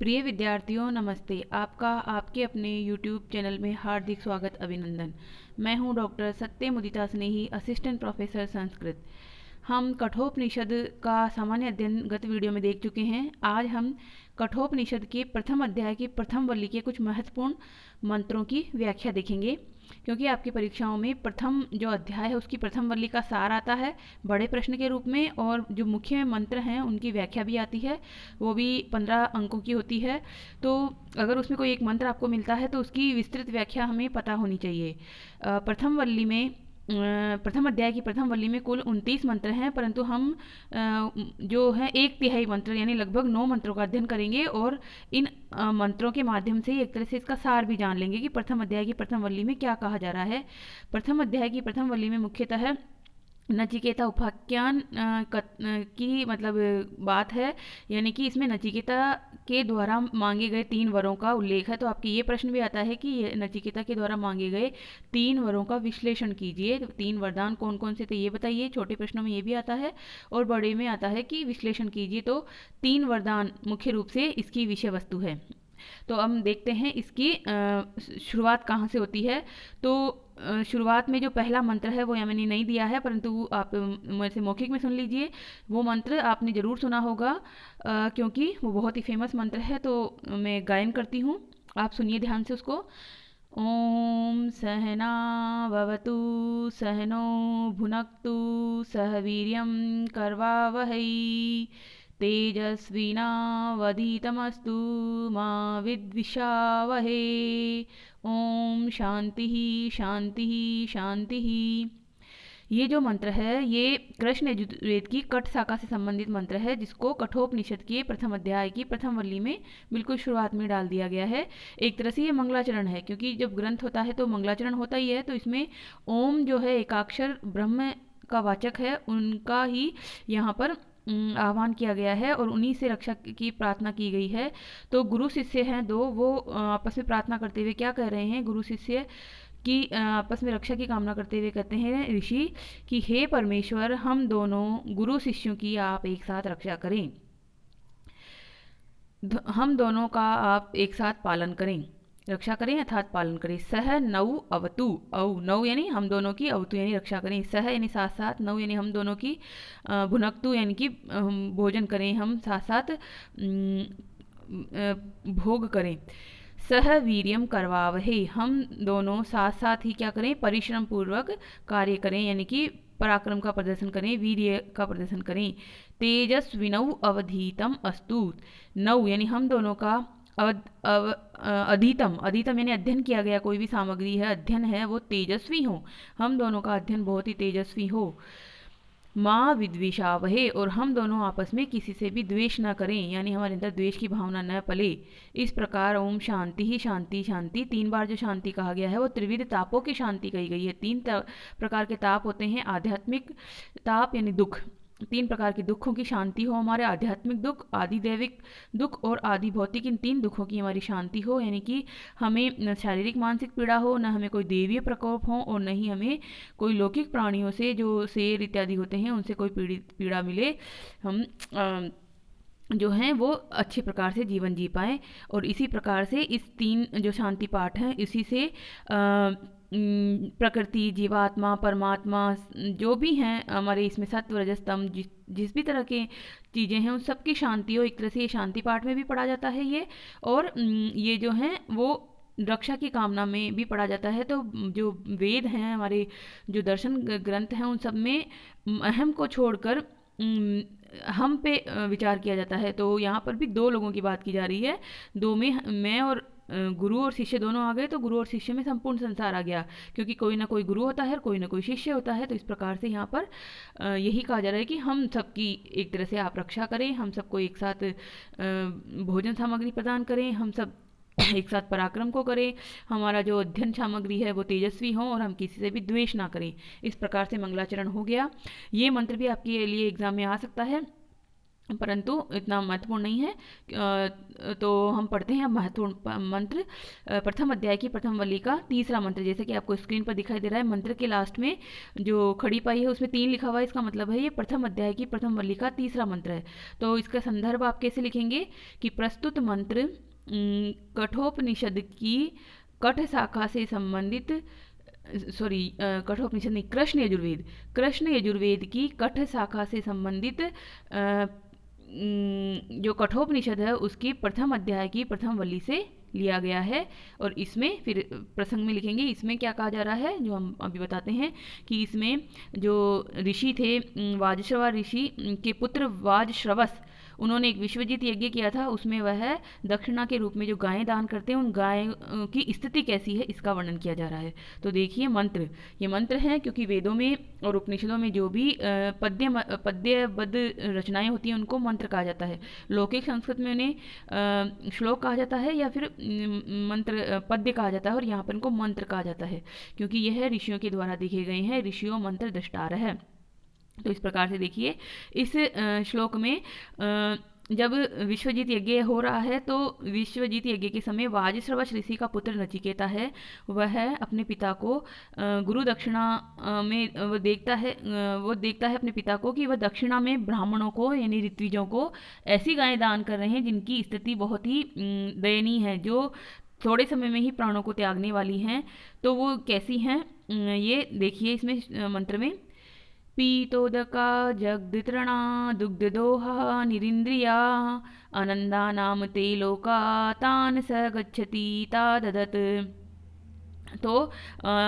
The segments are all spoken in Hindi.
प्रिय विद्यार्थियों नमस्ते। आपका आपके अपने YouTube चैनल में हार्दिक स्वागत अभिनंदन। मैं हूं डॉक्टर सत्यमुदिता स्नेही, असिस्टेंट प्रोफेसर संस्कृत। हम कठोपनिषद का सामान्य अध्ययन गत वीडियो में देख चुके हैं। आज हम कठोपनिषद के प्रथम अध्याय की प्रथम वल्ली के कुछ महत्वपूर्ण मंत्रों की व्याख्या देखेंगे, क्योंकि आपकी परीक्षाओं में प्रथम जो अध्याय है उसकी प्रथम वल्ली का सार आता है बड़े प्रश्न के रूप में, और जो मुख्य मंत्र हैं उनकी व्याख्या भी आती है, वो भी 15 अंकों की होती है। तो अगर उसमें कोई एक मंत्र आपको मिलता है तो उसकी विस्तृत व्याख्या हमें पता होनी चाहिए। प्रथम वल्ली में प्रथम अध्याय की प्रथम वल्ली में कुल 29 मंत्र हैं, परंतु हम जो है 1/3 मंत्र यानी लगभग 9 मंत्रों का अध्ययन करेंगे और इन मंत्रों के माध्यम से एक तरह से इसका सार भी जान लेंगे कि प्रथम अध्याय की प्रथम वल्ली में क्या कहा जा रहा है। प्रथम अध्याय की प्रथम वल्ली में मुख्यतः नचिकेता उपाख्यान की मतलब बात है, यानी कि इसमें नचिकेता के द्वारा मांगे गए 3 वरों का उल्लेख है। तो आपके ये प्रश्न भी आता है कि नचिकेता के द्वारा मांगे गए 3 वरों का विश्लेषण कीजिए। 3 वरदान कौन कौन से थे ये बताइए। छोटे प्रश्नों में ये भी आता है और बड़े में आता है कि विश्लेषण कीजिए। तो 3 वरदान मुख्य रूप से इसकी विषय वस्तु है। तो हम देखते हैं इसकी शुरुआत कहाँ से होती है। तो शुरुआत में जो पहला मंत्र है वो मैंने नहीं दिया है, परंतु आप मेरे से मौखिक में सुन लीजिए। वो मंत्र आपने ज़रूर सुना होगा, क्योंकि वो बहुत ही फेमस मंत्र है। तो मैं गायन करती हूँ, आप सुनिए ध्यान से उसको। ओम सहना भवतु सहनो भुनक्तु सह वीर्यं करवावहै तेजस्विनावधीतमस्तु मा विद्विषावहे। ओम शांति शांति शांति। ये जो मंत्र है ये कृष्ण यजुर्वेद की कठ शाखा से संबंधित मंत्र है, जिसको कठोपनिषद के प्रथम अध्याय की प्रथम वल्ली में बिल्कुल शुरुआत में डाल दिया गया है। एक तरह से ये मंगलाचरण है, क्योंकि जब ग्रंथ होता है तो मंगलाचरण होता ही है। तो इसमें ओम जो है एकाक्षर ब्रह्म का वाचक है, उनका ही यहाँ पर आह्वान किया गया है और उन्हीं से रक्षा की प्रार्थना की गई है। तो गुरु शिष्य हैं दो, वो आपस में प्रार्थना करते हुए क्या कह रहे हैं। गुरु शिष्य की आपस में रक्षा की कामना करते हुए कहते हैं ऋषि कि हे परमेश्वर, हम दोनों गुरु शिष्यों की आप एक साथ रक्षा करें, हम दोनों का आप एक साथ पालन करें, रक्षा करें अर्थात पालन करें। सह नौ अवतु, औ नौ यानी हम दोनों की, अवतु यानी रक्षा करें। सह यानी साथ साथ, नौ यानी हम दोनों की, भुनक्तु यानी कि हम भोजन करें, हम साथ साथ भोग करें। सह वीर्यम करवावहे, हम दोनों साथ साथ ही क्या करें, परिश्रम पूर्वक कार्य करें, यानी कि पराक्रम का प्रदर्शन करें, वीर्य का प्रदर्शन करें। तेजस्विनौ अवधीतम अस्तु, नौ यानी हम दोनों का, अधीतम, अधीतम यानी अध्ययन किया गया कोई भी सामग्री है, अध्ययन है, वो तेजस्वी हो, हम दोनों का अध्ययन बहुत ही तेजस्वी हो। माँ विद्विषावहे, और हम दोनों आपस में किसी से भी द्वेष न करें, यानी हमारे अंदर द्वेष की भावना न पले। इस प्रकार ओम शांति ही शांति शांति, 3 बार जो शांति कहा गया है वो त्रिविध तापों की शांति कही गई है। 3 प्रकार के ताप होते हैं। आध्यात्मिक ताप यानी दुख, 3 प्रकार के दुखों की शांति हो हमारे, आध्यात्मिक दुख, आदि दैविक दुख और आदि भौतिक, इन 3 दुखों की हमारी शांति हो, यानी कि हमें न शारीरिक मानसिक पीड़ा हो, न हमें कोई देवीय प्रकोप हो, और न ही हमें कोई लौकिक प्राणियों से जो शेर इत्यादि होते हैं उनसे कोई पीड़ा मिले। हम जो हैं वो अच्छे प्रकार से जीवन जी पाएँ। और इसी प्रकार से इस 3 जो शांति पाठ हैं, इसी से प्रकृति, जीवात्मा, परमात्मा जो भी हैं हमारे इसमें सत्व रजस तम, जिस भी तरह के चीज़ें हैं उन सब की शांति हो। एक तरह से ये शांति पाठ में भी पढ़ा जाता है ये, और ये जो हैं वो रक्षा की कामना में भी पढ़ा जाता है। तो जो वेद हैं हमारे, जो दर्शन ग्रंथ हैं, उन सब में अहम को छोड़कर हम पे विचार किया जाता है। तो यहाँ पर भी 2 लोगों की बात की जा रही है। 2 में मैं और गुरु और शिष्य दोनों आ गए, तो गुरु और शिष्य में संपूर्ण संसार आ गया, क्योंकि कोई ना कोई गुरु होता है और कोई ना कोई शिष्य होता है। तो इस प्रकार से यहाँ पर यही कहा जा रहा है कि हम सबकी एक तरह से आप रक्षा करें, हम सबको एक साथ भोजन सामग्री प्रदान करें, हम सब एक साथ पराक्रम को करें, हमारा जो अध्ययन सामग्री है वो तेजस्वी हो, और हम किसी से भी द्वेष ना करें। इस प्रकार से मंगलाचरण हो गया। ये मंत्र भी आपके लिए एग्जाम में आ सकता है। परंतु इतना महत्वपूर्ण नहीं है। तो हम पढ़ते हैं अब महत्वपूर्ण मंत्र। प्रथम अध्याय की प्रथम वल्ली का तीसरा मंत्र, जैसे कि आपको स्क्रीन पर दिखाई दे रहा है। मंत्र के लास्ट में जो खड़ी पाई है उसमें 3 लिखा हुआ है, इसका मतलब है ये प्रथम अध्याय की प्रथम वल्ली का तीसरा मंत्र है। तो इसका संदर्भ आप कैसे लिखेंगे कि प्रस्तुत मंत्र कठोपनिषद की कठ शाखा से संबंधित, सॉरी कठोपनिषद नहीं, कृष्ण यजुर्वेद की कठ शाखा से संबंधित जो कठोपनिषद है उसकी प्रथम अध्याय की प्रथम वल्ली से लिया गया है। और इसमें फिर प्रसंग में लिखेंगे इसमें क्या कहा जा रहा है, जो हम अभी बताते हैं कि इसमें जो ऋषि थे वाजश्रवा ऋषि के पुत्र वाजश्रवस, उन्होंने एक विश्वजीत यज्ञ किया था। उसमें वह दक्षिणा के रूप में जो गायें दान करते हैं उन गायों की स्थिति कैसी है इसका वर्णन किया जा रहा है। तो देखिए मंत्र, ये मंत्र है क्योंकि वेदों में और उपनिषदों में जो भी पद्यबद्ध रचनाएं होती हैं उनको मंत्र कहा जाता है। लौकिक संस्कृत में उन्हें श्लोक कहा जाता है या फिर मंत्र पद्य कहा जाता है, और यहाँ पर इनको मंत्र कहा जाता है क्योंकि यह ऋषियों के द्वारा लिखे गए हैं। ऋषियों मंत्र दृष्टार है। तो इस प्रकार से देखिए इस श्लोक में जब विश्वजीत यज्ञ हो रहा है तो विश्वजीत यज्ञ के समय वाजश्रवस ऋषि का पुत्र नचिकेता है, वह अपने पिता को गुरु दक्षिणा में वो देखता है अपने पिता को कि वह दक्षिणा में ब्राह्मणों को यानी ऋत्विजों को ऐसी गायें दान कर रहे हैं जिनकी स्थिति बहुत ही दयनीय है, जो थोड़े समय में ही प्राणों को त्यागने वाली हैं। तो वो कैसी हैं ये देखिए इसमें मंत्र में। पीतोदका जगदृतृणा दुग्धदोहा निरिन्द्रिया आनन्दानां ते लोका तान् स गच्छति ताददत्। तो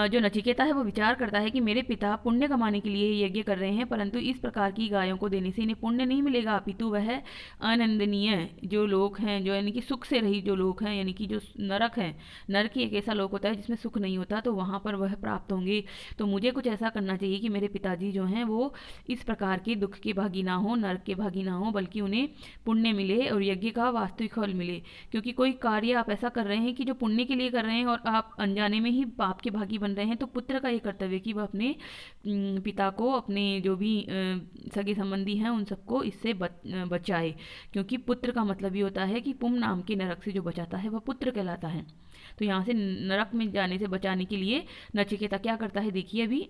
जो नचिकेता है वो विचार करता है कि मेरे पिता पुण्य कमाने के लिए यज्ञ कर रहे हैं, परंतु इस प्रकार की गायों को देने से इन्हें पुण्य नहीं मिलेगा, अपितु वह आनंदनीय जो लोग हैं, जो यानी कि सुख से रहित जो लोग हैं, यानी कि जो नरक है, नरक ही एक ऐसा लोक होता है जिसमें सुख नहीं होता, तो वहाँ पर वह प्राप्त होंगे। तो मुझे कुछ ऐसा करना चाहिए कि मेरे पिताजी जो हैं वो इस प्रकार के दुख के भागी ना हो, नरक के भागी ना हो, बल्कि उन्हें पुण्य मिले और यज्ञ का वास्तविक फल मिले। क्योंकि कोई कार्य आप ऐसा कर रहे हैं कि जो पुण्य के लिए कर रहे हैं और आप अनजाने में ही पाप के भागी बन रहे हैं, तो पुत्र का ये कर्तव्य कि वह अपने पिता को, अपने जो भी सगे संबंधी हैं उन सबको इससे बचाए, क्योंकि पुत्र का मतलब ये होता है कि पुम नाम के नरक से जो बचाता है वह पुत्र कहलाता है। तो यहाँ से नरक में जाने से बचाने के लिए नचिकेता क्या करता है, देखिए अभी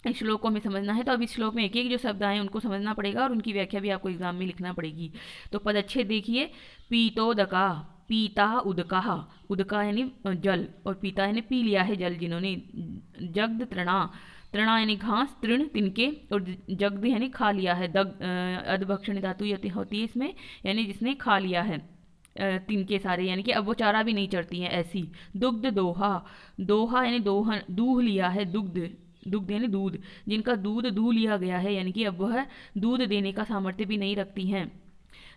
इस श्लोकों में समझना है। तो अब इस श्लोक में एक एक जो शब्द आए उनको समझना पड़ेगा और उनकी व्याख्या भी आपको एग्जाम में लिखना पड़ेगी। तो पदच्छेद देखिए, पीतोदका, पीता उदका, उदका यानी जल और पीता यानी पी लिया है जल जिन्होंने। जगद तृणा, तृणा यानी घास, तृण तिनके, और जगद यानी खा लिया है। दग अधभक्षण धातु होती है इसमें, यानी जिसने खा लिया है तिनके सारे, यानी कि अब वो चारा भी नहीं चढ़ती हैं ऐसी। दुग्ध दोहा, दोहा यानी दूह लिया है, दुग्ध, दुग्ध यानी दूध, जिनका दूध दूह लिया गया है, यानी कि अब वह दूध देने का सामर्थ्य भी नहीं रखती हैं।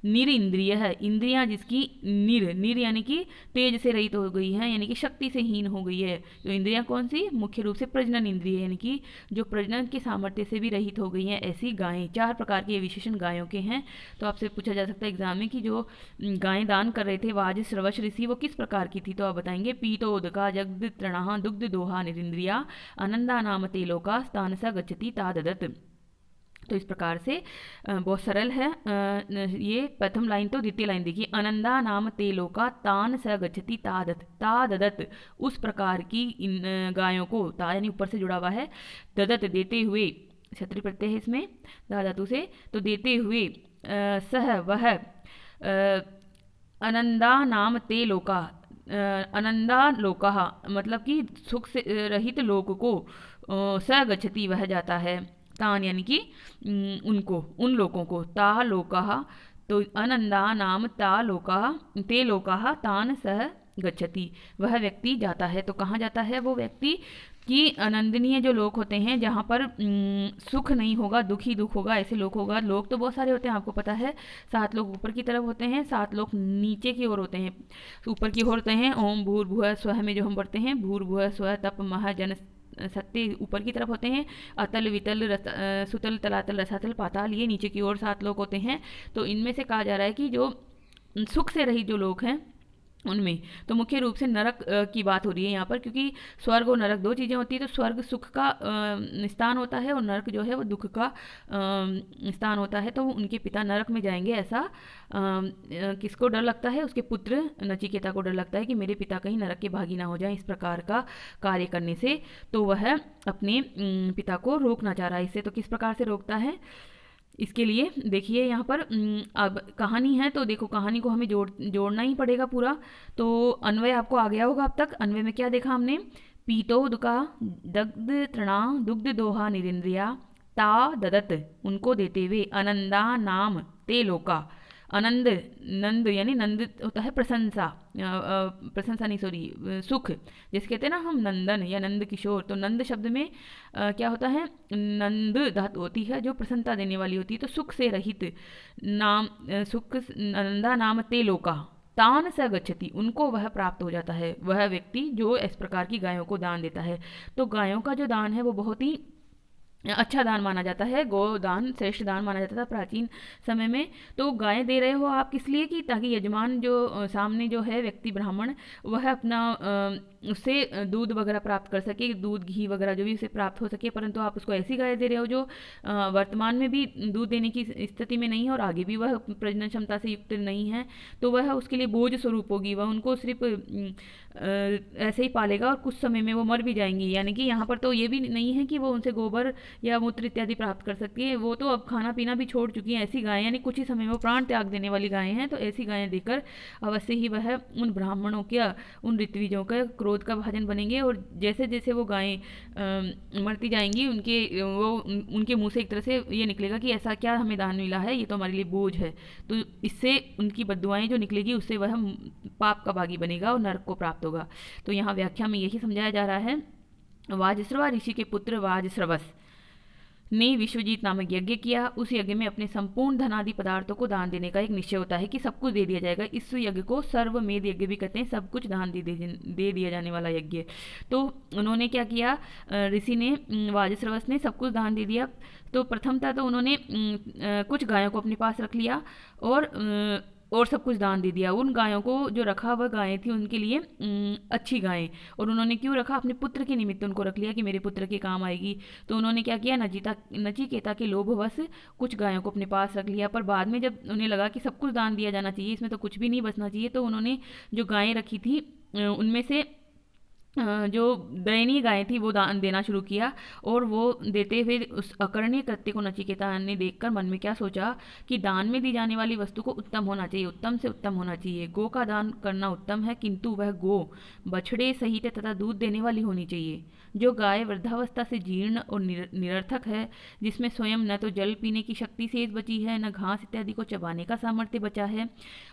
निर इंद्रिय है, इंद्रियां जिसकी निर यानी कि तेज से रहित हो गई है, यानी कि शक्ति से हीन हो गई है। तो इंद्रियां कौन सी, मुख्य रूप से प्रजनन इंद्रिय, यानी कि जो प्रजनन के सामर्थ्य से भी रहित हो गई हैं ऐसी गायें। 4 प्रकार के विशेषण गायों के हैं। तो आपसे पूछा जा सकता है एग्जाम में कि जो गायें दान कर रहे थे वाजश्रवस ऋषि वो किस प्रकार की थी, तो आप बताएंगे पीतोदका जगद तृणः दुग्ध दोहा निरिंद्रिया आनंदा नाम ते लोका स्थान स गच्छति ताददत्। तो इस प्रकार से बहुत सरल है ये प्रथम लाइन। तो द्वितीय लाइन देखिए, अनंदा नाम ते लोका तान स गच्छति ताददत्, उस प्रकार की इन गायों को, ता यानी ऊपर से जुड़ा हुआ है, ददत देते हुए, क्षत्रिय प्रत्यय है इसमें दा धातु से, तो देते हुए सह वह अनंदा नाम ते लोका, अनंदा लोका मतलब कि सुख से रहित लोक को स गच्छति वह जाता है, तान यानी कि उनको, उन लोगों को, ता लोकाः, तो अनंदा नाम ता लोकाः ते लोकाः तान सह गच्छति, वह व्यक्ति जाता है। तो कहाँ जाता है वो व्यक्ति कि अनंदनीय जो लोग होते हैं जहाँ पर सुख नहीं होगा, दुख ही दुख होगा, ऐसे लोग होगा। लोग तो बहुत सारे होते हैं, आपको पता है 7 लोग ऊपर की तरफ होते हैं, 7 लोग नीचे की ओर होते हैं। ऊपर की ओर होते हैं ओम भूर्भुवः स्वः में जो हम पढ़ते हैं, भूर्भुवः स्वः तप मह जन सत्य ऊपर की तरफ होते हैं, अतल वितल सुतल तलातल रसातल पाताल ये नीचे की ओर 7 लोग होते हैं। तो इनमें से कहा जा रहा है कि जो सुख से रहित जो लोग हैं उनमें तो मुख्य रूप से नरक की बात हो रही है यहाँ पर, क्योंकि स्वर्ग और नरक दो चीज़ें होती है। तो स्वर्ग सुख का स्थान होता है और नरक जो है वो दुख का स्थान होता है। तो उनके पिता नरक में जाएंगे, ऐसा किसको डर लगता है? उसके पुत्र नचिकेता को डर लगता है कि मेरे पिता कहीं नरक के भागी ना हो जाएं इस प्रकार का कार्य करने से। तो वह अपने पिता को रोकना चाह रहा है। इससे तो किस प्रकार से रोकता है, इसके लिए देखिए यहाँ पर अब कहानी है, तो देखो कहानी को हमें जोड़ना ही पड़ेगा पूरा। तो अन्वय आपको आ गया होगा अब तक। अन्वय में क्या देखा हमने? पीतोदका दग्ध तृणा दुग्ध दोहा निरिंद्रिया ता ददत, उनको देते हुए, अनंदा नाम ते लोका। आनंद, नंद यानी नंद होता है प्रशंसा, प्रशंसा नहीं सॉरी सुख, जैसे कहते हैं ना हम नंदन या नंद किशोर। तो नंद शब्द में क्या होता है? नंद धातु होती है जो प्रसन्नता देने वाली होती है। तो सुख से रहित नाम सुख, नंदा नाम ते लोका तान स गच्छति, उनको वह प्राप्त हो जाता है, वह व्यक्ति जो इस प्रकार की गायों को दान देता है। तो गायों का जो दान है वो बहुत ही अच्छा दान माना जाता है। गोदान श्रेष्ठ दान माना जाता था प्राचीन समय में। तो गायें दे रहे हो आप किस लिए? कि ताकि यजमान जो सामने जो है व्यक्ति ब्राह्मण, वह अपना उससे दूध वगैरह प्राप्त कर सके, दूध घी वगैरह जो भी उसे प्राप्त हो सके। परंतु आप उसको ऐसी गाय दे रहे हो जो वर्तमान में भी दूध देने की स्थिति में नहीं है और आगे भी वह प्रजनन क्षमता से युक्त नहीं है। तो वह उसके लिए बोझ स्वरूप होगी, वह उनको सिर्फ ऐसे ही पालेगा और कुछ समय में वो मर भी जाएंगी। यानी कि यहाँ पर तो ये भी नहीं है कि वो उनसे गोबर या मूत्र इत्यादि प्राप्त कर सकती है, वो तो अब खाना पीना भी छोड़ चुकी हैं। ऐसी गायें यानी कुछ ही समय में वो प्राण त्याग देने वाली गायें हैं। तो ऐसी गायें देकर अवश्य ही वह उन ब्राह्मणों के, उन ऋत्विजों का क्रोध का भाजन बनेंगे। और जैसे जैसे वो गायें मरती जाएंगी, उनके मुंह से एक तरह से ये निकलेगा कि ऐसा क्या हमें दान मिला है, ये तो हमारे लिए बोझ है। तो इससे उनकी बद्दुआएं जो निकलेगी उससे वह पाप का भागी बनेगा और नरक को प्राप्त होगा। तो यहाँ व्याख्या में यही समझाया जा रहा है। वाजस्रवा ऋषि के पुत्र वाजस्रवस ने विश्वजीत नामक यज्ञ किया। उस यज्ञ में अपने संपूर्ण धनादि पदार्थों को दान देने का एक निश्चय होता है कि सब कुछ दे दिया जाएगा। इस यज्ञ को सर्वमेध यज्ञ भी कहते हैं, सब कुछ दान दे दिया जाने वाला यज्ञ। तो उन्होंने क्या किया? ऋषि ने, वाजस्रवस ने सब कुछ दान दे दिया। तो प्रथमतः तो उन्होंने कुछ गायों को अपने पास रख लिया और सब कुछ दान दे दिया। उन गायों को जो रखा वह गायें थी उनके लिए अच्छी गायें। और उन्होंने क्यों रखा? अपने पुत्र के निमित्त उनको रख लिया कि मेरे पुत्र के काम आएगी। तो उन्होंने क्या किया? नचिकेता के लोभवश कुछ गायों को अपने पास रख लिया। पर बाद में जब उन्हें लगा कि सब कुछ दान दिया जाना चाहिए, इसमें तो कुछ भी नहीं बचना चाहिए, तो उन्होंने जो गायें रखी थी उनमें से जो दयनीय गायें थी वो दान देना शुरू किया। और वो देते हुए उस अकर्णीय कृत्य को नचिकेता ने देखकर मन में क्या सोचा कि दान में दी जाने वाली वस्तु को उत्तम होना चाहिए, उत्तम से उत्तम होना चाहिए। गो का दान करना उत्तम है, किंतु वह गो बछड़े सहित तथा दूध देने वाली होनी चाहिए। जो गाय वृद्धावस्था से जीर्ण और निरर्थक है, जिसमें स्वयं न तो जल पीने की शक्ति शेष बची है, न घास इत्यादि को चबाने का सामर्थ्य बचा है,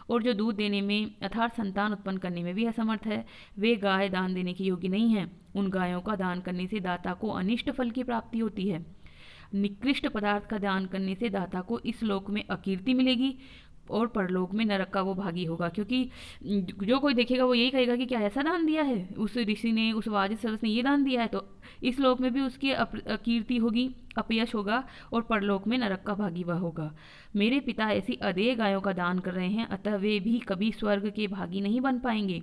और जो दूध देने में अर्थात संतान उत्पन्न करने में भी असमर्थ है, वे गाय दान देने की योग्य नहीं है। उन गायों का दान करने से दाता को अनिष्ट फल की प्राप्ति होती है। निकृष्ट पदार्थ का दान करने से दाता को इस लोक में अकीर्ति मिलेगी और परलोक में नरक का वो भागी होगा। क्योंकि जो कोई देखेगा वो यही कहेगा कि क्या ऐसा दान दिया है उस ऋषि ने, उस वाजस्रवस ने ये दान दिया है। तो इस लोक में भी उसकी अकीर्ति होगी, अपयश होगा, और परलोक में नरक का भागी वह होगा। मेरे पिता ऐसी अदेय गायों का दान कर रहे हैं, अतः वे भी कभी स्वर्ग के भागी नहीं बन पाएंगे,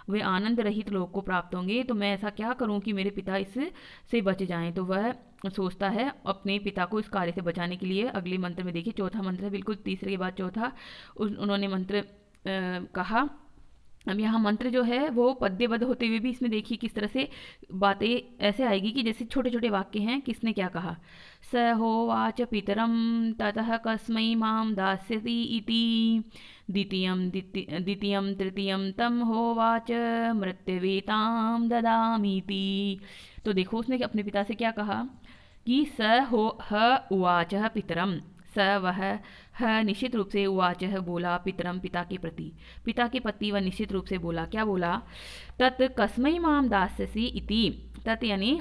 वे आनंद रहित लोक को प्राप्त होंगे। तो मैं ऐसा क्या करूं कि मेरे पिता इससे बच जाएं। तो वह सोचता है अपने पिता को इस कार्य से बचाने के लिए। अगले मंत्र में देखिए, चौथा मंत्र है, बिल्कुल तीसरे के बाद चौथा उन्होंने मंत्र कहा। अब यहाँ मंत्र जो है वो पद्यबद्ध होते हुए भी इसमें देखिए किस तरह से बातें ऐसे आएगी कि जैसे छोटे छोटे वाक्य हैं। किसने क्या कहा? स होवाच पितरम ततः कस्मै माम दास्यति इति द्वितीयं तृतीयं तम होवाच मृत्यवेताम ददामीति। तो देखो उसने अपने पिता से क्या कहा कि स हो ह उवाच पितरम, स वह, ह निश्चित रूप से, उवाच बोला, पितरम पिता के प्रति, पिता के पति वह निश्चित रूप से बोला। क्या बोला? तत् कस्मै माम दास्यसि इति, तत् यानी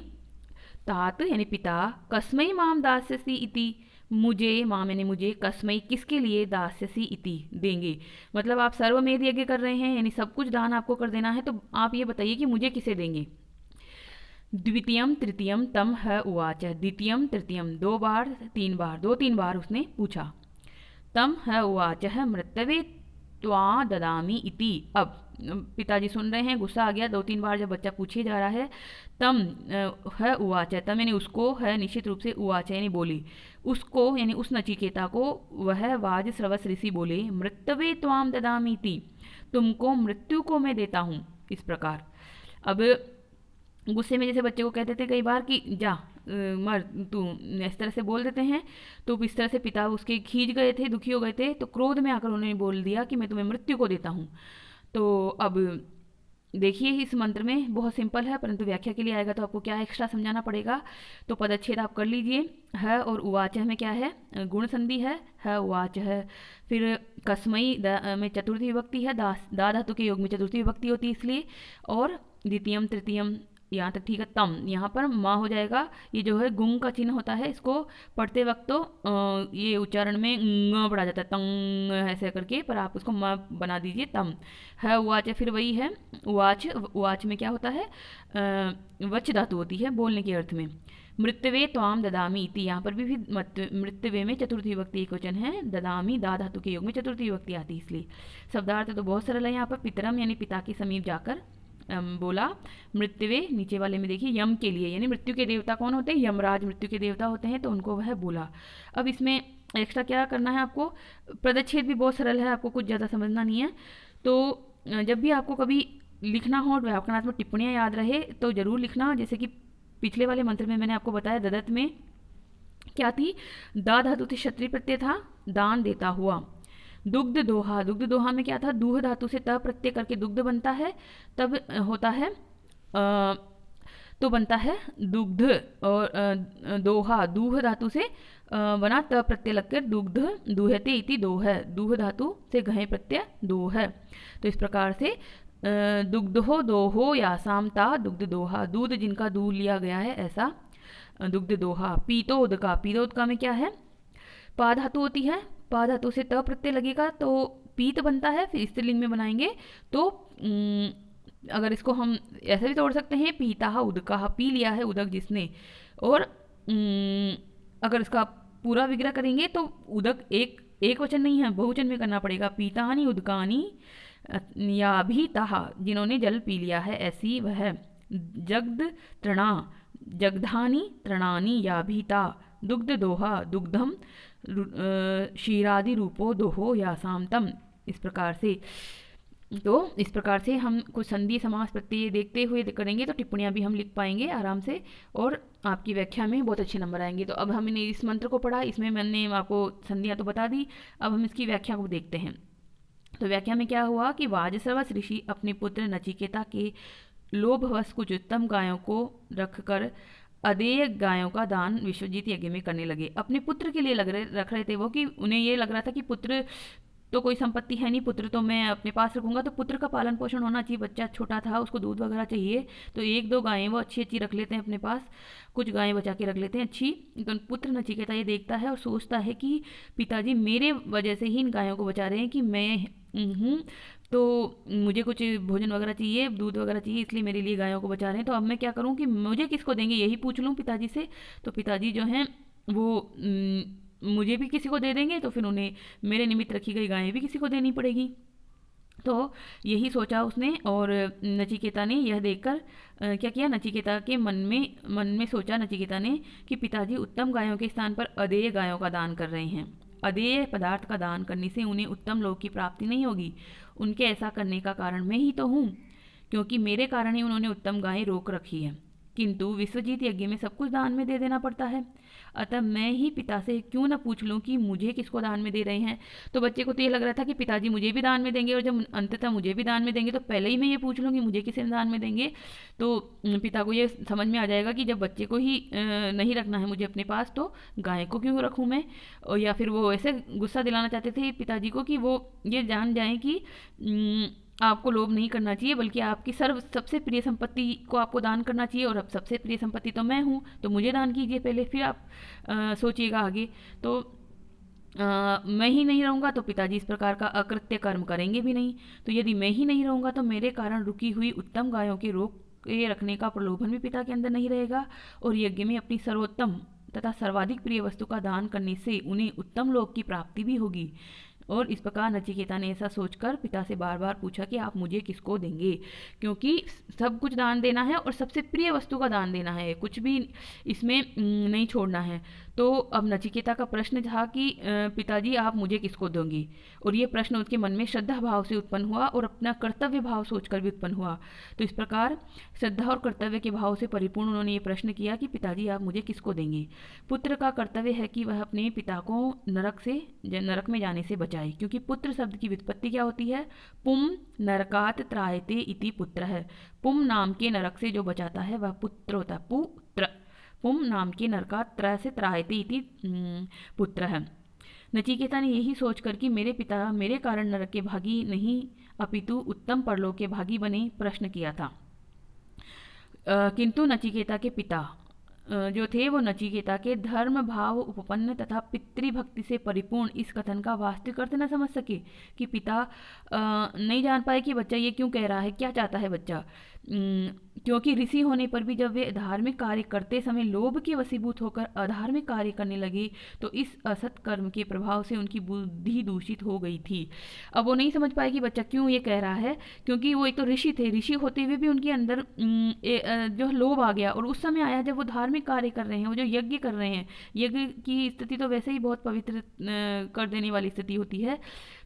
तात यानी पिता, कस्मै माम दास्यसि इति मुझे, माम यानी मुझे, कस्मै किसके लिए, दास्यसि इति देंगे। मतलब आप सर्वमेध यज्ञ कर रहे हैं, यानी सब कुछ दान आपको कर देना है, तो आप ये बताइए कि मुझे किसे देंगे। द्वितीयम तृतीयम तम है उवाच, द्वितीयम तृतीयम 2 बार 3 बार, 2-3 बार उसने पूछा। तम है उवाच है मृत्यवे त्वा ददामी इति। अब पिताजी सुन रहे हैं, गुस्सा आ गया, 2-3 बार जब बच्चा पूछे जा रहा है। तम है उवाच, तम यानी उसको, है निश्चित रूप से, उवाच यानी बोली, उसको यानी उस नचिकेता को, वह वाज श्रवस ऋषि बोले, मृत्यवे त्वाम ददामीति, तुमको मृत्यु को मैं देता हूँ, इस प्रकार। अब गुस्से में जैसे बच्चे को कहते थे कई बार कि जा मर तू, इस तरह से बोल देते हैं, तो इस तरह से पिता उसके खींच गए थे, दुखी हो गए थे, तो क्रोध में आकर उन्होंने बोल दिया कि मैं तुम्हें मृत्यु को देता हूँ। तो अब देखिए इस मंत्र में बहुत सिंपल है, परंतु व्याख्या के लिए आएगा तो आपको क्या एक्स्ट्रा समझाना पड़ेगा। तो पदच्छेद आप कर लीजिए। है और उवाच में क्या है, गुण संधि है उवाच है। फिर कसमई में चतुर्थी विभक्ति है, दा धातु के योग में चतुर्थी विभक्ति होती है इसलिए। और द्वितीयम तृतीयम यहाँ तक ठीक है। तम यहाँ पर माँ हो जाएगा, ये जो है गुंग का चिन्ह होता है, इसको पढ़ते वक्त तो ये उच्चारण में ङ पढ़ा जाता है, तंग ऐसे करके, पर आप उसको म बना दीजिए, तम। है उवाच फिर वही है, उवाच, उवाच में क्या होता है, वच धातु होती है बोलने के अर्थ में। मृत्यवे त्वाम ददामी इति, यहाँ पर भी मृत्यवे में चतुर्थी विभक्ति एक वचन है, ददामी दा धातु के योग में चतुर्थी विभक्ति आती है इसलिए। शब्दार्थ तो बहुत सरल है, यहाँ पर पितरम यानी पिता के समीप जाकर बोला। मृत्युवे नीचे वाले में देखिए यम के लिए, यानी मृत्यु के देवता कौन होते हैं, यमराज मृत्यु के देवता होते हैं, तो उनको वह बोला। अब इसमें एक्स्ट्रा क्या करना है आपको, पदच्छेद भी बहुत सरल है, आपको कुछ ज़्यादा समझना नहीं है। तो जब भी आपको कभी लिखना हो, व्याकरणात्मक टिप्पणियाँ याद रहे तो जरूर लिखना। जैसे कि पिछले वाले मंत्र में मैंने आपको बताया, ददत में क्या थी, दा धातु से क्षत्रिय प्रत्यय था, दान देता हुआ। दुग्ध दोहा, दुग्ध दोहा में क्या था, दूह धातु से त प्रत्यय करके दुग्ध बनता है, तब होता है तो बनता है दुग्ध। और दोहा, दूह धातु से बना त प्रत्यय लगकर दुग्ध, दूहते इति दोह, दूह धातु से घय प्रत्यय दोह। तो इस प्रकार से दुग्धो दोहो यासाम ता दुग्ध दोहा, दूध जिनका दूध लिया गया है ऐसा दुग्ध दोहा। पीतोदका, पीतोदका में क्या है, पा धातु होती है, पा धातु से त प्रत्यय लगेगा तो पीत बनता है, फिर स्त्रीलिंग में बनाएंगे तो अगर इसको हम ऐसे भी तोड़ सकते हैं, पीता उदका, पी लिया है उदक जिसने। और अगर इसका पूरा विग्रह करेंगे तो उदक एक वचन नहीं है, बहुवचन में करना पड़ेगा। पीतानी उदकानी या भी ताहा, जिन्होंने जल पी लिया है ऐसी वह। जगद तृणा, जगधानी तृणानी या भी ता, दुग्ध दोहा, दुग्धम क्षीरादि रूपो दोहो या सामतम। इस प्रकार से, तो इस प्रकार से हम कुछ संधि समास प्रत्यय देखते हुए करेंगे तो टिप्पणियाँ भी हम लिख पाएंगे आराम से, और आपकी व्याख्या में बहुत अच्छे नंबर आएंगे। तो अब हमने इस मंत्र को पढ़ा, इसमें मैंने आपको संधियाँ तो बता दी, अब हम इसकी व्याख्या को देखते हैं। तो व्याख्या में क्या हुआ कि वाजश्रवस ऋषि अपने पुत्र नचिकेता के लोभवश कुछ उत्तम गायों को रखकर अदेय गायों का दान विश्वजीत यज्ञ में करने लगे। अपने पुत्र के लिए रख रहे थे वो, कि उन्हें ये लग रहा था कि पुत्र तो कोई संपत्ति है नहीं, पुत्र तो मैं अपने पास रखूंगा, तो पुत्र का पालन पोषण होना चाहिए, बच्चा छोटा था उसको दूध वगैरह चाहिए, तो 1-2 गायें वो अच्छी अच्छी रख लेते हैं अपने पास, कुछ गायें बचा के रख लेते हैं अच्छी। तो पुत्र नचिकेता ये देखता है और सोचता है कि पिताजी मेरे वजह से ही इन गायों को बचा रहे हैं, कि मैं हूँ तो मुझे कुछ भोजन वगैरह चाहिए, दूध वगैरह चाहिए, इसलिए मेरे लिए गायों को बचा रहे हैं। तो अब मैं क्या करूँ कि मुझे किसको देंगे, यही पूछ लूँ पिताजी से। तो पिताजी जो हैं वो मुझे भी किसी को दे देंगे, तो फिर उन्हें मेरे निमित्त रखी गई गायें भी किसी को देनी पड़ेगी। तो यही सोचा उसने, और नचिकेता ने यह देखकर क्या किया, नचिकेता के मन में सोचा नचिकेता ने कि पिताजी उत्तम गायों के स्थान पर अदेय गायों का दान कर रहे हैं। अदेय पदार्थ का दान करने से उन्हें उत्तम लोक की प्राप्ति नहीं होगी। उनके ऐसा करने का कारण मैं ही तो हूँ, क्योंकि मेरे कारण ही उन्होंने उत्तम गायें रोक रखी है। किंतु विश्वजीत यज्ञ में सब कुछ दान में दे देना पड़ता है, अतः मैं ही पिता से क्यों न पूछ लूं कि मुझे किसको दान में दे रहे हैं। तो बच्चे को तो ये लग रहा था कि पिताजी मुझे भी दान में देंगे, और जब अंततः मुझे भी दान में देंगे तो पहले ही मैं ये पूछ लूँ कि मुझे किसे दान में देंगे। तो पिता को ये समझ में आ जाएगा कि जब बच्चे को ही नहीं रखना है मुझे अपने पास, तो गाय को क्यों रखूँ मैं। और या फिर वो ऐसे गुस्सा दिलाना चाहते थे पिताजी को कि वो ये जान जाएँ कि आपको लोभ नहीं करना चाहिए, बल्कि आपकी सबसे प्रिय संपत्ति को आपको दान करना चाहिए, और अब सबसे प्रिय संपत्ति तो मैं हूँ, तो मुझे दान कीजिए पहले, फिर आप सोचिएगा आगे। तो मैं ही नहीं रहूँगा तो पिताजी इस प्रकार का अकृत्य कर्म करेंगे भी नहीं। तो यदि मैं ही नहीं रहूँगा तो मेरे कारण रुकी हुई उत्तम गायों के रोक के रखने का प्रलोभन भी पिता के अंदर नहीं रहेगा, और यज्ञ में अपनी सर्वोत्तम तथा सर्वाधिक प्रिय वस्तु का दान करने से उन्हें उत्तम लोक की प्राप्ति भी होगी। और इस प्रकार नचिकेता ने ऐसा सोचकर पिता से बार बार पूछा कि आप मुझे किसको देंगे, क्योंकि सब कुछ दान देना है और सबसे प्रिय वस्तु का दान देना है, कुछ भी इसमें नहीं छोड़ना है। तो अब नचिकेता का प्रश्न था कि पिताजी आप मुझे किसको दोगे, और ये प्रश्न उसके मन में श्रद्धा भाव से उत्पन्न हुआ और अपना कर्तव्य भाव सोचकर भी उत्पन्न हुआ। तो इस प्रकार श्रद्धा और कर्तव्य के भाव से परिपूर्ण उन्होंने ये प्रश्न किया कि पिताजी आप मुझे किसको देंगे। पुत्र का कर्तव्य है कि वह अपने पिता को नरक में जाने से बचाए, क्योंकि पुत्र शब्द की व्युत्पत्ति क्या होती है, पुम नरकात त्रायते इति पुत्र है। पुम नाम के नरक से जो बचाता है वह पुत्र होता है, पुत्र। पुम नाम के नरकात त्रय से त्रायते इति पुत्र है। नचिकेता ने यही सोचकर कि मेरे पिता मेरे कारण नरक के भागी नहीं अपितु उत्तम परलोक के भागी बने प्रश्न किया था। किंतु नचिकेता के पिता जो थे वो नचिकेता के धर्म भाव उपपन्न तथा पितृभक्ति से परिपूर्ण इस कथन का वास्तविक अर्थ न समझ सके कि पिता नहीं जान पाए कि बच्चा ये क्यों कह रहा है, क्या चाहता है बच्चा। क्योंकि ऋषि होने पर भी जब वे धार्मिक कार्य करते समय लोभ के वशीभूत होकर अधार्मिक कार्य करने लगे तो इस असत कर्म के प्रभाव से उनकी बुद्धि दूषित हो गई थी। अब वो नहीं समझ पाए कि बच्चा क्यों ये कह रहा है, क्योंकि वो एक तो ऋषि थे, ऋषि होते हुए भी उनके अंदर जो लोभ आ गया, और उस समय आया जब वो धार्मिक कार्य कर रहे हैं, वो जो यज्ञ कर रहे हैं, यज्ञ की स्थिति तो वैसे ही बहुत पवित्र कर देने वाली स्थिति होती है।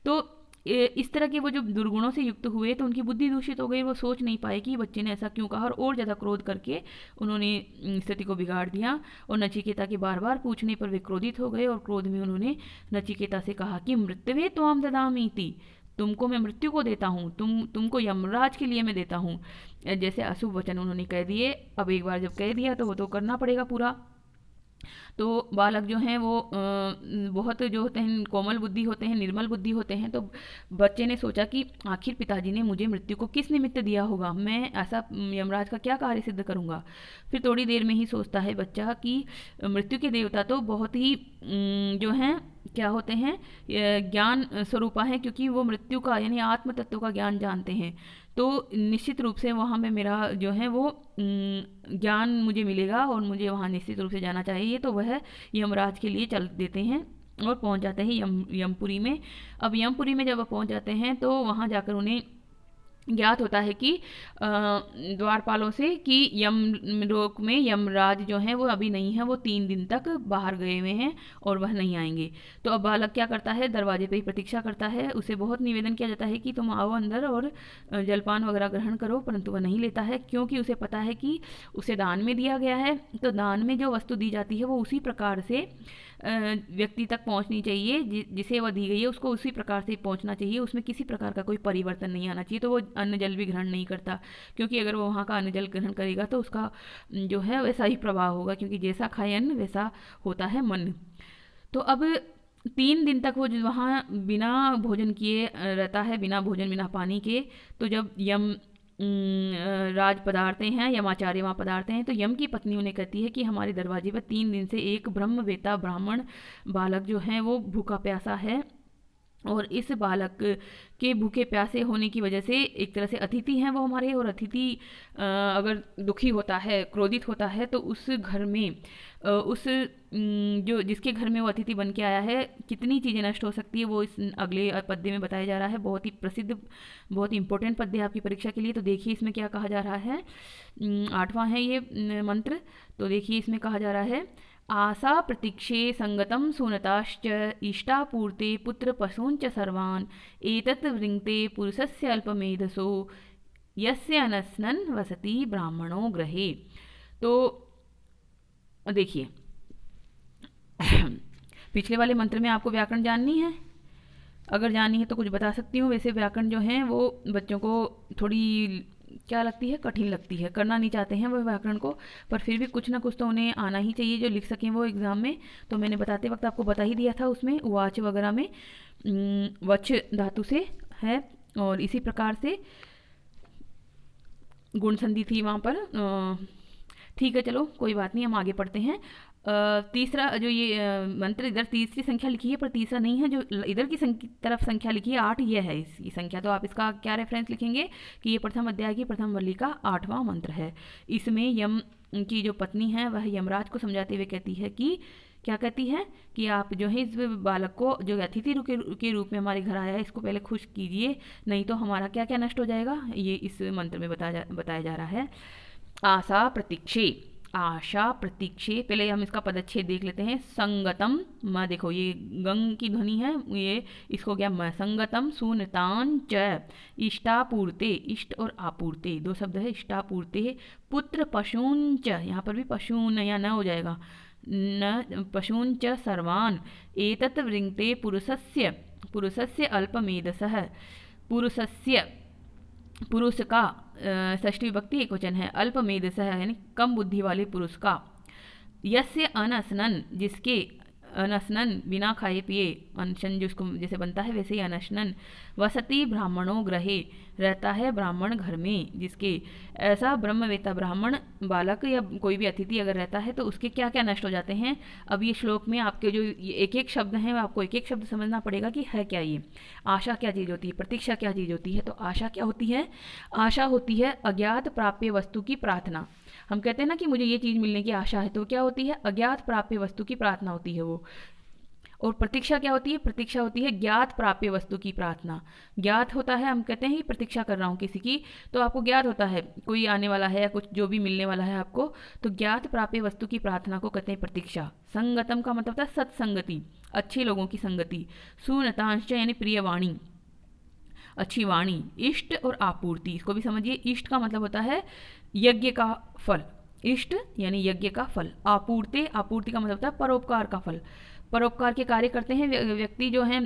तो इस तरह के वो जो दुर्गुणों से युक्त हुए तो उनकी बुद्धि दूषित हो गई, वो सोच नहीं पाए कि बच्चे ने ऐसा क्यों कहा, और ज़्यादा क्रोध करके उन्होंने स्थिति को बिगाड़ दिया। और नचिकेता के बार बार पूछने पर वे क्रोधित हो गए और क्रोध में उन्होंने नचिकेता से कहा कि मृत्युवे त्वाम ददामीति, तुमको मैं मृत्यु को देता हूँ, तुमको यमराज के लिए मैं देता हूँ। जैसे अशुभ वचन उन्होंने कह दिए। अब एक बार जब कह दिया तो वो तो करना पड़ेगा पूरा। तो बालक जो हैं वो बहुत जो होते हैं कोमल बुद्धि होते हैं, निर्मल बुद्धि होते हैं। तो बच्चे ने सोचा कि आखिर पिताजी ने मुझे मृत्यु को किस निमित्त दिया होगा, मैं ऐसा यमराज का क्या कार्य सिद्ध करूँगा। फिर थोड़ी देर में ही सोचता है बच्चा कि मृत्यु के देवता तो बहुत ही जो हैं क्या होते हैं, ज्ञान स्वरूपा है, क्योंकि वो मृत्यु का यानी आत्म तत्व का ज्ञान जानते हैं। तो निश्चित रूप से वहाँ में मेरा जो है वो ज्ञान मुझे मिलेगा और मुझे वहाँ निश्चित रूप से जाना चाहिए। तो वह यमराज के लिए चल देते हैं और पहुँच जाते हैं यमपुरी में। अब यमपुरी में जब वह पहुँच जाते हैं तो वहाँ जाकर उन्हें ज्ञात होता है कि द्वारपालों से कि यमलोक में यमराज जो हैं वो अभी नहीं है, वो 3 दिन तक बाहर गए हुए हैं और वह नहीं आएंगे। तो अब बालक क्या करता है, दरवाजे पे ही प्रतीक्षा करता है। उसे बहुत निवेदन किया जाता है कि तुम आओ अंदर और जलपान वगैरह ग्रहण करो, परंतु वह नहीं लेता है, क्योंकि उसे पता है कि उसे दान में दिया गया है। तो दान में जो वस्तु दी जाती है वो उसी प्रकार से व्यक्ति तक पहुंचनी चाहिए, जिसे वह दी गई है उसको उसी प्रकार से पहुंचना चाहिए, उसमें किसी प्रकार का कोई परिवर्तन नहीं आना चाहिए। तो वो अन्न जल भी ग्रहण नहीं करता, क्योंकि अगर वो वहाँ का अन्न जल ग्रहण करेगा तो उसका जो है वैसा ही प्रभाव होगा, क्योंकि जैसा खाए अन्न वैसा होता है मन। तो अब 3 दिन तक वो वहाँ बिना भोजन किए रहता है, बिना भोजन बिना पानी के। तो जब यम राज पधारते हैं, यमाचार्य वहाँ पधारते हैं, तो यम की पत्नी उन्हें कहती है कि हमारे दरवाजे पर 3 दिन से एक ब्रह्मवेता ब्राह्मण बालक जो है वो भूखा प्यासा है, और इस बालक के भूखे प्यासे होने की वजह से एक तरह से अतिथि हैं वो हमारे, और अतिथि अगर दुखी होता है, क्रोधित होता है, तो उस घर में उस जो जिसके घर में वो अतिथि बन के आया है कितनी चीज़ें नष्ट हो सकती है, वो इस अगले पद्य में बताया जा रहा है। बहुत ही प्रसिद्ध, बहुत ही इंपॉर्टेंट पद्य है आपकी परीक्षा के लिए। तो देखिए इसमें क्या कहा जा रहा है, 8वां है ये मंत्र। तो देखिए इसमें कहा जा रहा है, आशा प्रतीक्षे संगतम सुनताश्च इष्टापूर्ते पुत्र पशूंच सर्वान् एतत् वृंक्ते पुरुषस्य अल्पमेधसो यस्य अनस्नन् वसति ब्राह्मणो गृहे। तो देखिए पिछले वाले मंत्र में आपको व्याकरण जाननी है, अगर जाननी है तो कुछ बता सकती हूँ। वैसे व्याकरण जो है वो बच्चों को थोड़ी क्या लगती है, कठिन लगती है, करना नहीं चाहते हैं वो व्याकरण को, पर फिर भी कुछ ना कुछ तो उन्हें आना ही चाहिए जो लिख सकें वो एग्ज़ाम में। तो मैंने बताते वक्त आपको बता ही दिया था, उसमें उवाच वगैरह में वच धातु से है, और इसी प्रकार से गुण संधि थी वहाँ पर। ठीक है, चलो कोई बात नहीं, हम आगे पढ़ते हैं। तीसरा जो ये मंत्र इधर तीसरी संख्या लिखी है पर तीसरा नहीं है, जो इधर की तरफ संख्या लिखी है 8, ये है इसकी संख्या। तो आप इसका क्या रेफरेंस लिखेंगे कि ये प्रथम अध्याय की प्रथम वल्ली का 8वां मंत्र है। इसमें यम की जो पत्नी है वह यमराज को समझाते हुए कहती है कि क्या कहती है कि आप जो है इस बालक को जो अतिथि के रूप में हमारे घर आया है इसको पहले खुश कीजिए, नहीं तो हमारा क्या क्या नष्ट हो जाएगा। ये इस मंत्र में बताया जा रहा है। आशा प्रतीक्षे, आशा प्रतीक्षे, पहले हम इसका पदच्छेद देख लेते हैं। संगतम, म देखो ये गंग की ध्वनि है, ये इसको क्या म, संगतम सुनतान च इष्टापूर्ते, इष्ट और आपूर्ते दो शब्द है, इष्टापूर्ते पुत्र पशून च, यहाँ पर भी पशून या न हो जाएगा, न पशून च सर्वान एतत् वृंगते पुरुषस्य, पुरुषस्य अल्पमेधसः, पुरुषस्य पुरुष का षष्ठी विभक्ति एक वचन है, अल्पमेधसः यानी कम बुद्धि वाले पुरुष का, यस्य अनशनन जिसके, अनशनन बिना खाए पिए, अनशन जिसको जैसे बनता है वैसे ही अनशनन, वसति ब्राह्मणों ग्रहे रहता है ब्राह्मण घर में जिसके, ऐसा ब्रह्मवेत्ता ब्राह्मण बालक या कोई भी अतिथि अगर रहता है तो उसके क्या क्या नष्ट हो जाते हैं। अब ये श्लोक में आपके जो एक एक शब्द हैं आपको एक एक शब्द समझना पड़ेगा कि है क्या ये। आशा क्या चीज़ होती है, प्रतीक्षा क्या चीज़ होती है। तो आशा क्या होती है, आशा होती है अज्ञात प्राप्य वस्तु की प्रार्थना। हम कहते हैं ना कि मुझे ये चीज़ मिलने की आशा है, तो क्या होती है, अज्ञात प्राप्य वस्तु की प्रार्थना होती है वो। और प्रतीक्षा क्या होती है, प्रतीक्षा होती है ज्ञात प्राप्य वस्तु की प्रार्थना। ज्ञात होता है, हम कहते हैं प्रतीक्षा कर रहा हूँ किसी की, तो आपको ज्ञात होता है कोई आने वाला है या कुछ जो भी मिलने वाला है आपको, तो ज्ञात प्राप्य वस्तु की प्रार्थना को कहते हैं प्रतीक्षा। संगतम का मतलब था सत्संगति, अच्छे लोगों की संगति। सुनतांश यानी प्रिय वाणी, अच्छी वाणी। इष्ट और आपूर्ति, इसको भी समझिए। इष्ट का मतलब होता है यज्ञ का फल, इष्ट यानी यज्ञ का फल। आपूर्ति, आपूर्ति का मतलब होता है परोपकार का फल। परोपकार के कार्य करते हैं व्यक्ति जो हैं,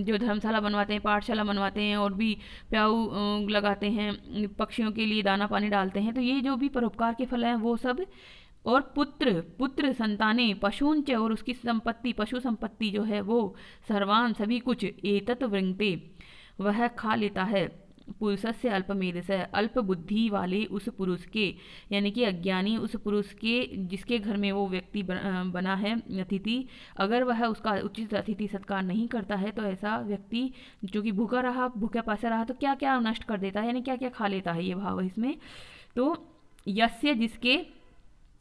जो धर्मशाला बनवाते हैं, पाठशाला बनवाते हैं और भी प्याऊ लगाते हैं, पक्षियों के लिए दाना पानी डालते हैं, तो ये जो भी परोपकार के फल हैं वो सब। और पुत्र, पुत्र संताने, पशुंच और उसकी संपत्ति, पशु संपत्ति जो है वो, सर्वान सभी कुछ, एतत् वृंगते वह खा लेता है, पुरुषस्य अल्पमेधस्य अल्प बुद्धि वाले उस पुरुष के, यानी कि अज्ञानी उस पुरुष के जिसके घर में वो व्यक्ति बना है अतिथि, अगर वह उसका उचित अतिथि सत्कार नहीं करता है तो ऐसा व्यक्ति जो कि भूखा रहा, भूखा प्यासा रहा, तो क्या क्या नष्ट कर देता है, यानी क्या क्या खा लेता है, ये भाव है इसमें। तो यस्य जिसके,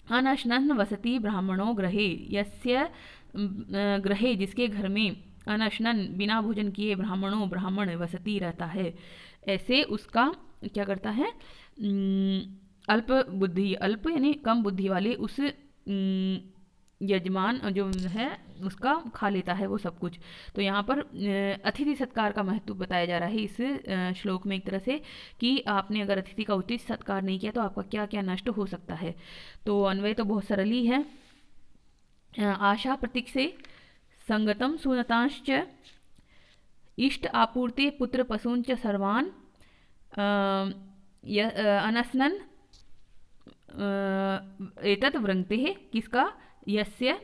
अनशनन वसति ब्राह्मणों ग्रहे, यस्य ग्रहे जिसके घर में, अनशनन बिना भोजन किए, ब्राह्मणों ब्राह्मण वसति रहता है, ऐसे उसका क्या करता है, अल्प बुद्धि, अल्प यानी कम बुद्धि वाले उस यजमान जो है उसका खा लेता है वो सब कुछ। तो यहाँ पर अतिथि सत्कार का महत्व बताया जा रहा है इस श्लोक में एक तरह से, कि आपने अगर अतिथि का उचित सत्कार नहीं किया तो आपका क्या क्या नष्ट हो सकता है। तो अन्वय तो बहुत सरल ही है। आशा प्रतीक से संगतम सुनतांश्च इष्ट आपूर्ति पुत्र पशूंच सर्वान अनसनन एतत् वृंगते है, किसका, यस्य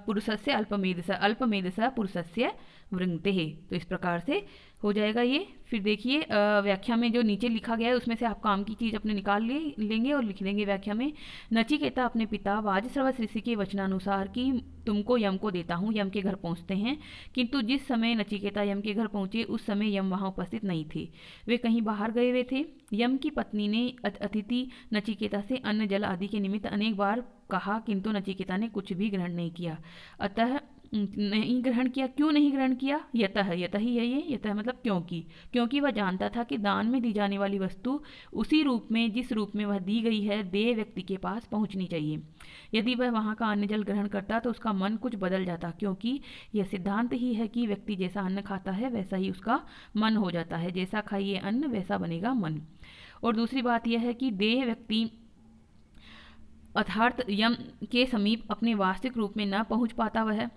पुरुषस्य अल्पमेधस, अल्पमेधस पुरुषस्य वृंगते है। तो इस प्रकार से हो जाएगा ये। फिर देखिए व्याख्या में जो नीचे लिखा गया है उसमें से आप काम की चीज़ अपने निकाल लेंगे और लिख देंगे व्याख्या में। नचिकेता अपने पिता वाजश्रवस ऋषि के वचनानुसार कि तुमको यम को देता हूँ, यम के घर पहुँचते हैं, किंतु जिस समय नचिकेता यम के घर पहुँचे उस समय यम वहाँ उपस्थित नहीं थे, वे कहीं बाहर गए हुए थे। यम की पत्नी ने अतिथि नचिकेता से अन्न जल आदि के निमित्त अनेक बार कहा, किंतु नचिकेता ने कुछ भी ग्रहण नहीं किया। अतः नहीं ग्रहण किया, क्यों नहीं ग्रहण किया, यतः, यतः ही है ये, यतः मतलब क्योंकि, क्योंकि वह जानता था कि दान में दी जाने वाली वस्तु उसी रूप में जिस रूप में वह दी गई है देय व्यक्ति के पास पहुंचनी चाहिए। यदि वह वहाँ का अन्न जल ग्रहण करता तो उसका मन कुछ बदल जाता, क्योंकि यह सिद्धांत ही है कि व्यक्ति जैसा अन्न खाता है वैसा ही उसका मन हो जाता है, जैसा खाइए अन्न वैसा बनेगा मन। और दूसरी बात यह है कि देय व्यक्ति अर्थात यम के समीप अपने वास्तविक रूप में न पहुंच पाता वह,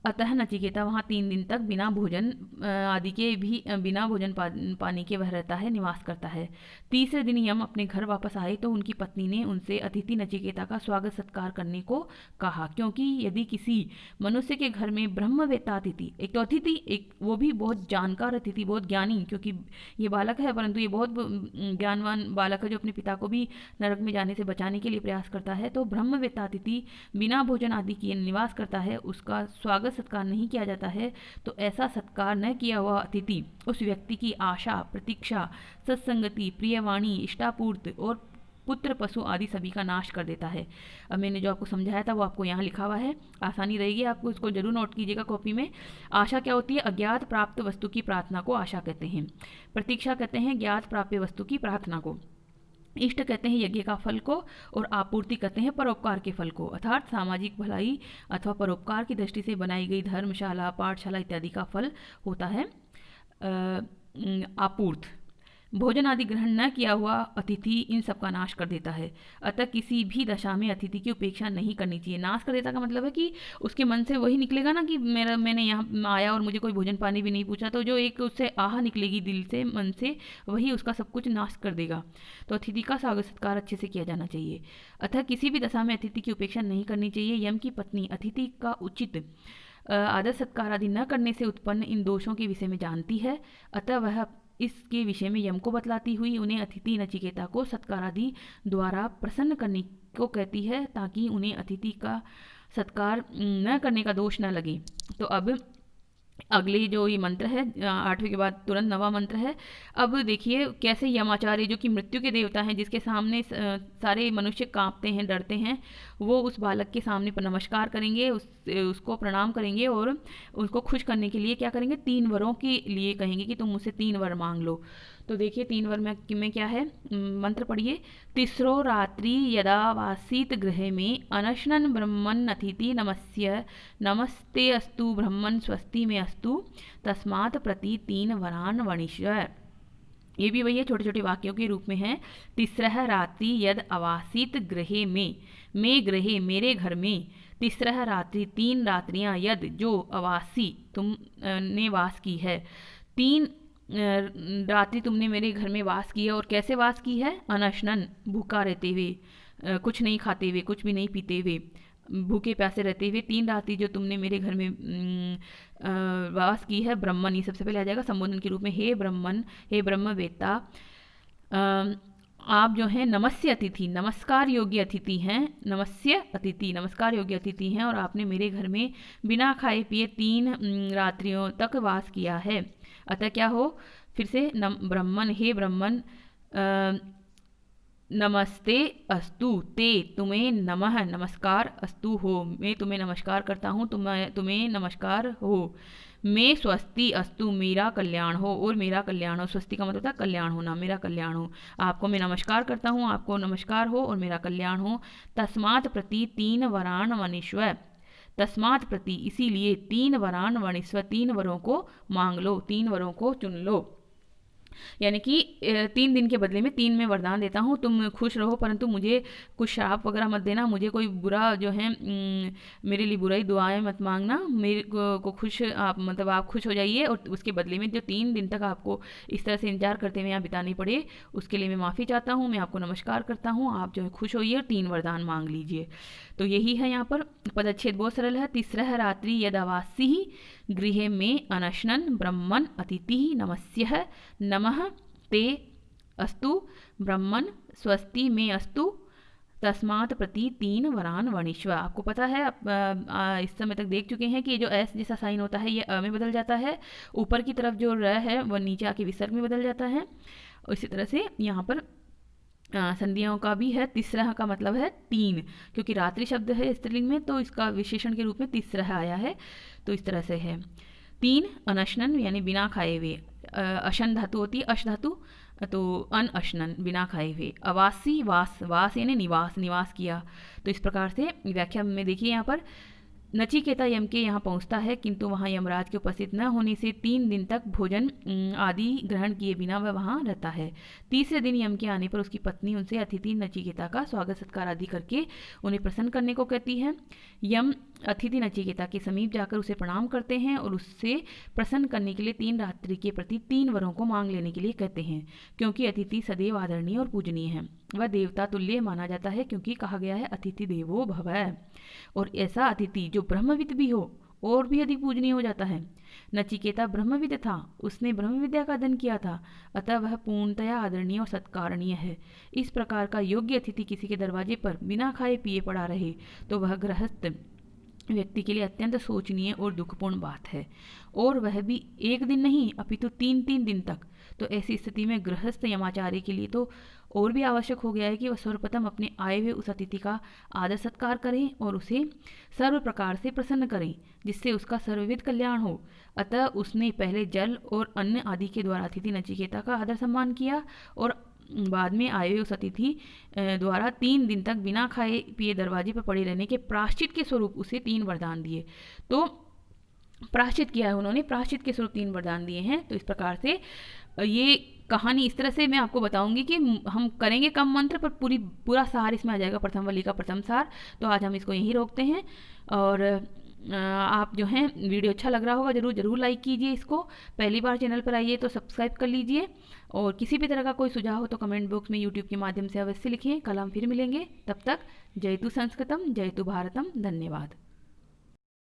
अतः नचिकेता वहाँ 3 दिन तक बिना भोजन आदि के भी, बिना भोजन पानी के वह रहता है, निवास करता है। तीसरे दिन यम अपने घर वापस आए तो उनकी पत्नी ने उनसे अतिथि नचिकेता का स्वागत सत्कार करने को कहा, क्योंकि यदि किसी मनुष्य के घर में ब्रह्मवेत्ता अतिथि, एक तो अतिथि, एक वो भी बहुत जानकार अतिथि, बहुत ज्ञानी, क्योंकि ये बालक है परंतु ये बहुत ज्ञानवान बालक है जो अपने पिता को भी नरक में जाने से बचाने के लिए प्रयास करता है, तो ब्रह्मवेत्ता अतिथि बिना भोजन आदि किए निवास करता है, उसका स्वागत सत्कार नहीं किया जाता है, तो ऐसा सत्कार न किया हुआ अतिथि उस व्यक्ति की आशा, प्रतीक्षा, सत्संगति, प्रियवाणी, इष्टापूर्त और पुत्र पशु आदि सभी का नाश कर देता है। अब मैंने जो आपको समझाया था वो आपको यहाँ लिखा हुआ है, आसानी रहेगी आपको, इसको जरूर नोट कीजिएगा कॉपी में। आशा क्या होती है? अज्ञात प्राप्त वस्तु की प्रार्थना को आशा कहते हैं। प्रतीक्षा कहते हैं ज्ञात प्राप्य वस्तु की प्रार्थना को। इष्ट कहते हैं यज्ञ का फल को, और आपूर्ति कहते हैं परोपकार के फल को, अर्थात सामाजिक भलाई अथवा परोपकार की दृष्टि से बनाई गई धर्मशाला, पाठशाला इत्यादि का फल होता है आपूर्त। भोजन आदि ग्रहण न किया हुआ अतिथि इन सब का नाश कर देता है। अतः किसी भी दशा में अतिथि की उपेक्षा नहीं करनी चाहिए। नाश कर देता का मतलब है कि उसके मन से वही निकलेगा ना कि मैंने यहाँ आया और मुझे कोई भोजन पानी भी नहीं पूछा, तो जो एक उससे आह निकलेगी दिल से, मन से, वही उसका सब कुछ नाश कर देगा। तो अतिथि का स्वागत सत्कार अच्छे से किया जाना चाहिए। अतः किसी भी दशा में अतिथि की उपेक्षा नहीं करनी चाहिए। यम की पत्नी अतिथि का उचित आदर सत्कार आदि न करने से उत्पन्न इन दोषों के विषय में जानती है। अतः वह इसके विषय में यम को बतलाती हुई उन्हें अतिथि नचिकेता को सत्कार आदि द्वारा प्रसन्न करने को कहती है, ताकि उन्हें अतिथि का सत्कार न करने का दोष न लगे। तो अब अगले जो ये मंत्र है 8वें के बाद तुरंत 9वां मंत्र है। अब देखिए कैसे यमाचार्य, जो कि मृत्यु के देवता हैं, जिसके सामने सारे मनुष्य कांपते हैं, डरते हैं, वो उस बालक के सामने पर नमस्कार करेंगे, उसको प्रणाम करेंगे और उसको खुश करने के लिए क्या करेंगे? 3 वरों के लिए कहेंगे कि तुम मुझसे 3 वर मांग लो। तो देखिए 3 वर में क्या है, मंत्र पढ़िए। तिस्रो रात्रि यदा वासीत गृह में अनशनन ब्रह्मन अतिथि नमस्य नमस्ते अस्तु ब्रह्मन स्वस्ति में अस्तु तस्मात् प्रति 3 वरान वणिष्व। ये भी वही है, छोटे छोटे वाक्यों के रूप में है। तिस्रह रात्रि यद अवासीत गृहे में गृहे मेरे घर में, तिस्रह रात्रि 3 रात्रियां, यद जो, अवासी तुमने वास की है, 3 रात्रि तुमने मेरे घर में वास की है। और कैसे वास की है? अनशनन, भूखा रहते हुए, कुछ नहीं खाते हुए, कुछ भी नहीं पीते हुए, भूखे प्यासे रहते हुए 3 रात्रि जो तुमने मेरे घर में वास की है। ब्रह्मन, ये सबसे पहले आ जाएगा संबोधन के रूप में, हे ब्रह्मन, हे ब्रह्मवेत्ता, आप जो हैं नमस्य अतिथि, नमस्कार योग्य अतिथि हैं। नमस्य अतिथि, नमस्कार योग्य अतिथि हैं, और आपने मेरे घर में बिना खाए पिए 3 रात्रियों तक वास किया है। अतः क्या हो? फिर से ब्रह्मन, हे ब्रह्मन, नमस्ते अस्तु, ते तुम्हें नमः, नमस्कार, अस्तु हो, मैं तुम्हें नमस्कार करता हूँ, तुम्हें नमस्कार हो। मैं स्वस्ति अस्तु, मेरा कल्याण हो, और मेरा कल्याण हो। स्वस्ति का मतलब था कल्याण होना, मेरा कल्याण हो। आपको मैं नमस्कार करता हूँ, आपको नमस्कार हो और मेरा कल्याण हो। तस्मात् प्रति 3 वरान वणिष्व, तस्मात् प्रति इसीलिए 3 वरान वणिष्व, 3 वरों को मांग लो, 3 वरों को चुन लो। यानी कि 3 दिन के बदले में 3 में वरदान देता हूँ, तुम खुश रहो, परंतु मुझे कुछ श्राप वगैरह मत देना, मुझे कोई बुरा जो है मेरे लिए बुराई दुआएं मत मांगना, मेरे को खुश आप मतलब आप खुश हो जाइए, और उसके बदले में जो 3 दिन तक आपको इस तरह से इंतजार करते हुए यहाँ बितानी पड़े, उसके लिए मैं माफ़ी चाहता हूँ, मैं आपको नमस्कार करता हूँ, आप जो है खुश होइए और 3 वरदान मांग लीजिए। तो यही है यहाँ पर पदच्छेद, बहुत सरल है। तिस्रह रात्रि यदवासी गृह में अनशनन ब्रह्मन अतिथि नमस्य नमः ते अस्तु ब्रह्मन स्वस्ति में अस्तु तस्मात् प्रति 3 वरान वणिष्व। आपको पता है, इस समय तक देख चुके हैं कि जो एस जैसा साइन होता है ये अ में बदल जाता है, ऊपर की तरफ जो र है वह नीचे आके विसर्ग में बदल जाता है। इसी तरह से यहाँ पर संधियों का भी है। तिस्रह का मतलब है 3, क्योंकि रात्रि शब्द है स्त्रीलिंग में, तो इसका विशेषण के रूप में तिस्रह आया है। तो इस तरह से है 3 अनशनन यानी बिना खाए हुए, अशन धातु होती है, अश धातु, तो अन अशनन बिना खाए हुए। अवासी वास, वास यानी निवास, निवास किया। तो इस प्रकार से व्याख्या में देखिए यहाँ पर नचिकेता यम के यहाँ पहुँचता है, किंतु वहाँ यमराज के उपस्थित न होने से 3 दिन तक भोजन आदि ग्रहण किए बिना वह वहाँ रहता है। तीसरे दिन यम के आने पर उसकी पत्नी उनसे अतिथि नचिकेता का स्वागत सत्कार आदि करके उन्हें प्रसन्न करने को कहती है। यम अतिथि नचिकेता के समीप जाकर उसे प्रणाम करते हैं और उससे प्रसन्न करने के लिए 3 रात्रि के प्रति 3 वरों को मांग लेने के लिए कहते हैं, क्योंकि अतिथि सदैव आदरणीय और पूजनीय है। वह देवता तुल्य माना जाता है, क्योंकि कहा गया है अतिथि देवो भव। और ऐसा अतिथि जो ब्रह्मविद भी हो और भी अधिक पूजनीय हो जाता है। नचिकेता ब्रह्मविद था, उसने ब्रह्म विद्या का अध्ययन किया था, अतः वह पूर्णतया आदरणीय और सत्कारणीय है। इस प्रकार का योग्य अतिथि किसी के दरवाजे पर बिना खाए पिए पड़ा रहे तो वह गृहस्थ व्यक्ति के लिए अत्यंत शोचनीय और दुखपूर्ण बात है, और वह भी 1 दिन नहीं अपितु 3-3 दिन तक। तो ऐसी स्थिति में गृहस्थ यमाचार्य के लिए तो और भी आवश्यक हो गया है कि वह सर्वप्रथम अपने आए हुए उस अतिथि का आदर सत्कार करें और उसे सर्व प्रकार से प्रसन्न करें, जिससे उसका सर्वविध कल्याण हो। अतः उसने पहले जल और अन्न आदि के द्वारा अतिथि नचिकेता का आदर सम्मान किया और बाद में आए हुए उस अतिथि द्वारा 3 दिन तक बिना खाए पिए दरवाजे पर पड़े रहने के प्राश्चित के स्वरूप उसे 3 वरदान दिए। तो प्राश्चित किया है उन्होंने, प्राश्चित के स्वरूप 3 वरदान दिए हैं। तो इस प्रकार से ये कहानी इस तरह से मैं आपको बताऊंगी कि हम करेंगे कम मंत्र पर पूरा सार इसमें आ जाएगा, प्रथम वल्ली का प्रथम सार। तो आज हम इसको यहीं रोकते हैं। और आप जो हैं, वीडियो अच्छा लग रहा होगा ज़रूर लाइक कीजिए इसको। पहली बार चैनल पर आइए तो सब्सक्राइब कर लीजिए। और किसी भी तरह का कोई सुझाव हो तो कमेंट बॉक्स में यूट्यूब के माध्यम से अवश्य लिखें। कल हम फिर मिलेंगे, तब तक जयतु संस्कृतम जयतु भारतम। धन्यवाद।